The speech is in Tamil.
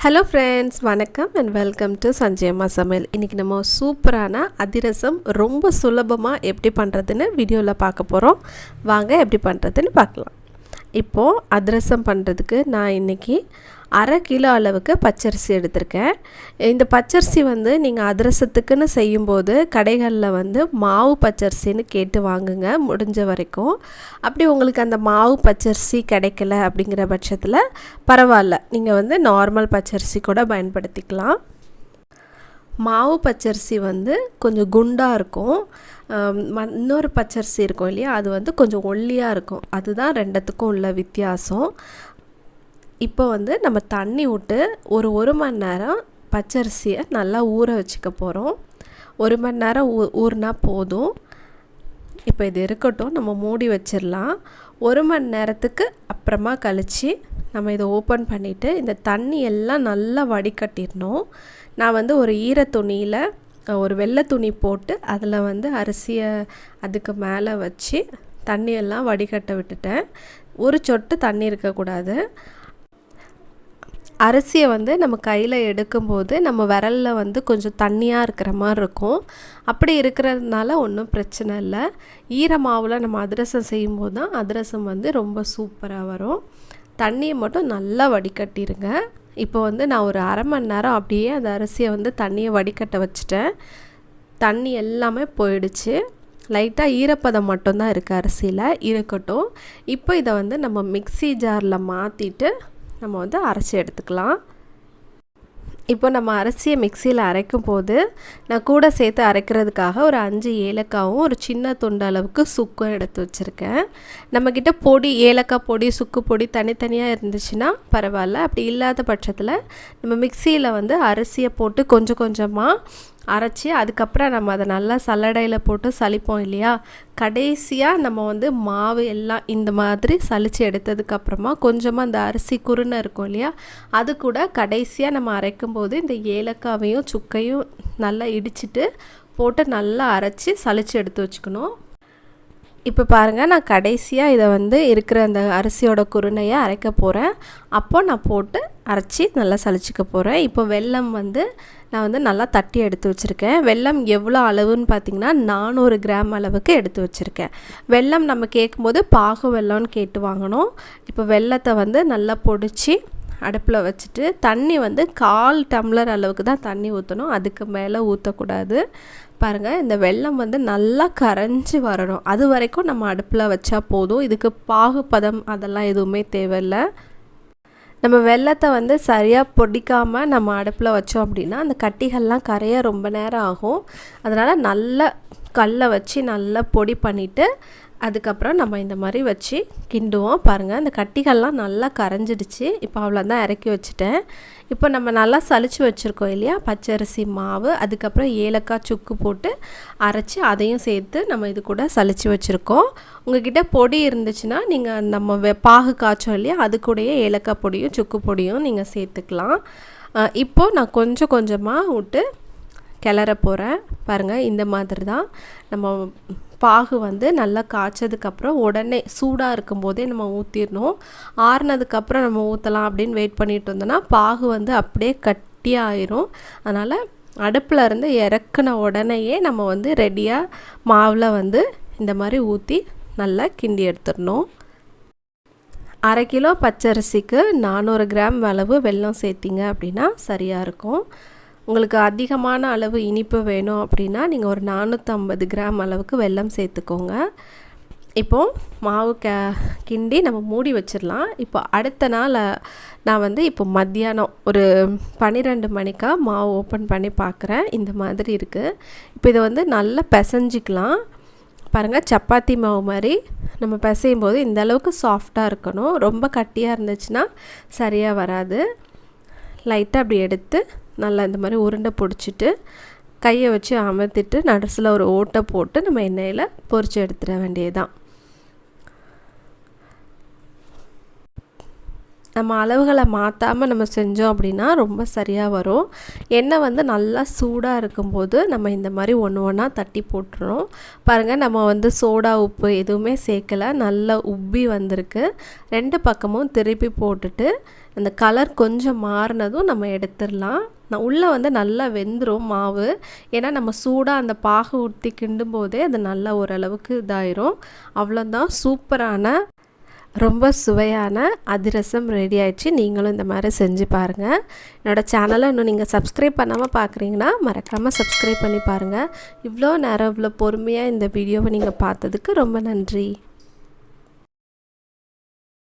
Hello friends, வணக்கம் and welcome to Sanjai Amma Samayal. இன்னைக்கு நம்ம சூப்பரான அதிரசம் ரொம்ப சுலபமா எப்படி பண்றதுன்னு வீடியோல பார்க்க போறோம். வாங்க எப்படி பண்றதுன்னு பார்க்கலாம். இப்போ அதிரசம் பண்றதுக்கு நான் இன்னைக்கு 1/2 கிலோ அளவுக்கு பச்சரிசி எடுத்துர்க்கேன். இந்த பச்சரிசி வந்து நீங்க அதிரசத்துக்குன்னு செய்யும்போது கடைகள்ல மாவு பச்சரிசின்னு கேட்டு வாங்குங்க முடிஞ்ச வரைக்கும். அப்படி உங்களுக்கு அந்த மாவு பச்சரிசி கிடைக்கல அப்படிங்கிற பட்சத்துல பரவாயில்லை. நீங்க நார்மல் பச்சரிசி கூட பயன்படுத்திக்கலாம். மாவு பச்சரிசி கொஞ்சம் குண்டா இருக்கும். இன்னொரு பச்சரிசி இருக்கும் இல்லையா, அது கொஞ்சம் ஒல்லியா இருக்கும். அதுதான் ரெண்டுத்துக்கும் உள்ள வித்தியாசம். இப்போ நம்ம தண்ணி விட்டு ஒரு மணி நேரம் பச்சரிசியை நல்லா ஊற வச்சுக்க போகிறோம். 1 மணி நேரம் ஊறினா போதும். இப்போ இது இருக்கட்டும், நம்ம மூடி வச்சிடலாம். 1 மணி நேரத்துக்கு அப்புறமா கழித்து நம்ம இதை ஓப்பன் பண்ணிவிட்டு இந்த தண்ணி எல்லாம் நல்லா வடிகட்டிடணும். நான் ஒரு ஈர துணியில் ஒரு வெள்ளை துணி போட்டு அதில் அரிசியை அதுக்கு மேலே வச்சு தண்ணியெல்லாம் வடிகட்ட விட்டுட்டேன். ஒரு சொட்டு தண்ணி இருக்கக்கூடாது. அரிசியை நம்ம கையில் எடுக்கும்போது நம்ம விரலில் கொஞ்சம் தண்ணியாக இருக்கிற மாதிரி இருக்கும். அப்படி இருக்கிறதுனால ஒன்றும் பிரச்சனை இல்லை. ஈரமாவில் நம்ம அதிரசம் செய்யும்போது தான் அதிரசம் ரொம்ப சூப்பராக வரும். தண்ணியை மட்டும் நல்லா வடிகட்டிடுங்க. இப்போ நான் ஒரு 1/2 மணி நேரம் அப்படியே அந்த அரிசியை தண்ணியை வடிகட்ட வச்சுட்டேன். தண்ணி எல்லாமே போயிடுச்சு. லைட்டாக ஈரப்பதம் மட்டும்தான் இருக்குது அரிசியில், இருக்கட்டும். இப்போ இதை நம்ம மிக்ஸி ஜாரில் மாற்றிட்டு நம்ம அரைச்சி எடுத்துக்கலாம். இப்போ நம்ம அரிசியை மிக்சியில் அரைக்கும் போது நான் கூட சேர்த்து அரைக்கிறதுக்காக ஒரு 5 ஏலக்காவும் ஒரு சின்ன துண்டு அளவுக்கு சுக்கும் எடுத்து வச்சுருக்கேன். நம்மக்கிட்ட பொடி ஏலக்காய் பொடி சுக்கு பொடி தனித்தனியாக இருந்துச்சுன்னா பரவாயில்ல. அப்படி இல்லாத பட்சத்தில் நம்ம மிக்சியில் அரிசியை போட்டு கொஞ்சம் கொஞ்சமாக அரைச்சி அதுக்கப்புறம் நம்ம அதை நல்லா சல்லடையில் போட்டு சலிப்போம் இல்லையா, கடைசியாக நம்ம மாவு எல்லாம் இந்த மாதிரி சலித்து எடுத்ததுக்கப்புறமா கொஞ்சமாக அந்த அரிசி குருணை இருக்கும் இல்லையா, அது கூட கடைசியாக நம்ம அரைக்கும்போது இந்த ஏலக்காவையும் சுக்கையும் நல்லா இடிச்சிட்டு போட்டு நல்லா அரைச்சி சலித்து எடுத்து வச்சுக்கணும். இப்போ பாருங்கள், நான் கடைசியாக இதை இருக்கிற அந்த அரிசியோட குருணையை அரைக்க போகிறேன். அப்போ நான் போட்டு அரைச்சி நல்லா சலிச்சிக்க போகிறேன். இப்போ வெல்லம் நான் நல்லா தட்டி எடுத்து வச்சுருக்கேன். வெல்லம் எவ்வளோ அளவுன்னு பார்த்திங்கன்னா 400 கிராம் அளவுக்கு எடுத்து வச்சுருக்கேன். வெல்லம் நம்ம கேட்கும்போது பாகு வெல்லம்னு கேட்டு வாங்கணும். இப்போ வெல்லத்தை நல்லா பொடிச்சு அடுப்பில் வச்சுட்டு தண்ணி 1/4 டம்ளர் அளவுக்கு தான் தண்ணி ஊற்றணும், அதுக்கு மேலே ஊற்றக்கூடாது. பாருங்கள், இந்த வெல்லம் நல்லா கரைஞ்சி வரணும். அது வரைக்கும் நம்ம அடுப்பில் வச்சா போதும். இதுக்கு பாகுபதம் அதெல்லாம் எதுவுமே தேவையில்லை. நம்ம வெல்லத்தை சரியாக பொடிக்காமல் நம்ம அடுப்பில் வச்சோம் அப்படின்னா அந்த கட்டிகள்லாம் கரைய ரொம்ப நேரம் ஆகும். அதனால் நல்லா கல்லை வச்சு நல்லா பொடி பண்ணிவிட்டு அதுக்கப்புறம் நம்ம இந்த மாதிரி வச்சு கிண்டுவோம். பாருங்கள், இந்த கட்டிகள்லாம் நல்லா கரைஞ்சிடுச்சு. இப்போ அவ்வளோதான், இறக்கி வச்சுட்டேன். இப்போ நம்ம நல்லா சலிச்சு வச்சுருக்கோம் இல்லையா பச்சரிசி மாவு, அதுக்கப்புறம் ஏலக்காய் சுக்கு போட்டு அரைச்சி அதையும் சேர்த்து நம்ம இது கூட சலிச்சு வச்சுருக்கோம். உங்கள்கிட்ட பொடி இருந்துச்சுன்னா நீங்கள் நம்ம பாகு காய்ச்சோம் இல்லையா, அது கூடயே ஏலக்காய் பொடியும் சுக்கு பொடியும் நீங்கள் சேர்த்துக்கலாம். இப்போது நான் கொஞ்சம் கொஞ்சமாக விட்டு கிளற போகிறேன். பாருங்கள், இந்த மாதிரி தான் நம்ம பாகு நல்லா காய்ச்சதுக்கப்புறம் உடனே சூடாக இருக்கும்போதே நம்ம ஊற்றிடணும். ஆறுனதுக்கப்புறம் நம்ம ஊற்றலாம் அப்படின்னு வெயிட் பண்ணிட்டு இருந்தோன்னா பாகு அப்படியே கட்டியாயிரும். அதனால் அடுப்பில் இருந்து இறக்குன உடனேயே நம்ம ரெடியாக மாவில் இந்த மாதிரி ஊற்றி நல்லா கிண்டி எடுத்துடணும். 1/2 கிலோ பச்சரிசிக்கு 400 கிராம் அளவு வெல்லம் சேர்த்திங்க அப்படின்னா சரியாக இருக்கும். உங்களுக்கு அதிகமான அளவு இனிப்பு வேணும் அப்படின்னா நீங்கள் ஒரு 450 கிராம் அளவுக்கு வெல்லம் சேர்த்துக்கோங்க. இப்போது மாவு கிண்டி நம்ம மூடி வச்சிடலாம். இப்போ அடுத்த நாள் நான் இப்போ மத்தியானம் ஒரு 12 மணிக்கா மாவு ஓப்பன் பண்ணி பார்க்குறேன். இந்த மாதிரி இருக்குது. இப்போ இதை நல்லா பிசைஞ்சிக்கலாம். பாருங்கள், சப்பாத்தி மாவு மாதிரி நம்ம பிசையும் போது இந்த அளவுக்கு சாஃப்டாக இருக்கணும். ரொம்ப கட்டியாக இருந்துச்சுன்னா சரியாக வராது. லைட்டாக அப்படி எடுத்து நல்லா இந்த மாதிரி உருண்டை பிடிச்சிட்டு கையை வச்சு அமர்த்திட்டு நடுசில் ஒரு ஓட்டை போட்டு நம்ம எண்ணெயில் பொரித்து எடுத்துட வேண்டியதுதான். நம்ம அளவுகளை மாற்றாமல் நம்ம செஞ்சோம் அப்படின்னா ரொம்ப சரியாக வரும். எண்ணெய் நல்லா சூடாக இருக்கும்போது நம்ம இந்த மாதிரி ஒன்று ஒன்றா தட்டி போட்டுறோம். பாருங்கள், நம்ம சோடா உப்பு எதுவுமே சேர்க்கலை, நல்லா உப்பி வந்திருக்கு. 2 பக்கமும் திருப்பி போட்டுட்டு அந்த கலர் கொஞ்சம் மாறினதும் நம்ம எடுத்துடலாம். உள்ளே வந்து நல்லா வெந்துடும் மாவு. ஏன்னா நம்ம சூடாக அந்த பாகு ஊற்றி கிண்டும் போதே அது நல்லா ஓரளவுக்கு இதாயிரும். அவ்வளோதான், சூப்பரான ரொம்ப சுவையான அதிரசம் ரெடி ஆயிடுச்சு. நீங்களும் இந்த மாதிரி செஞ்சு பாருங்கள். என்னோடய சேனலை இன்னும் நீங்கள் சப்ஸ்கிரைப் பண்ணாமல் பார்க்குறீங்கன்னா மறக்காமல் சப்ஸ்கிரைப் பண்ணி பாருங்கள். இவ்வளோ நேரம் இவ்வளோ பொறுமையாக இந்த வீடியோவை நீங்கள் பார்த்ததுக்கு ரொம்ப நன்றி.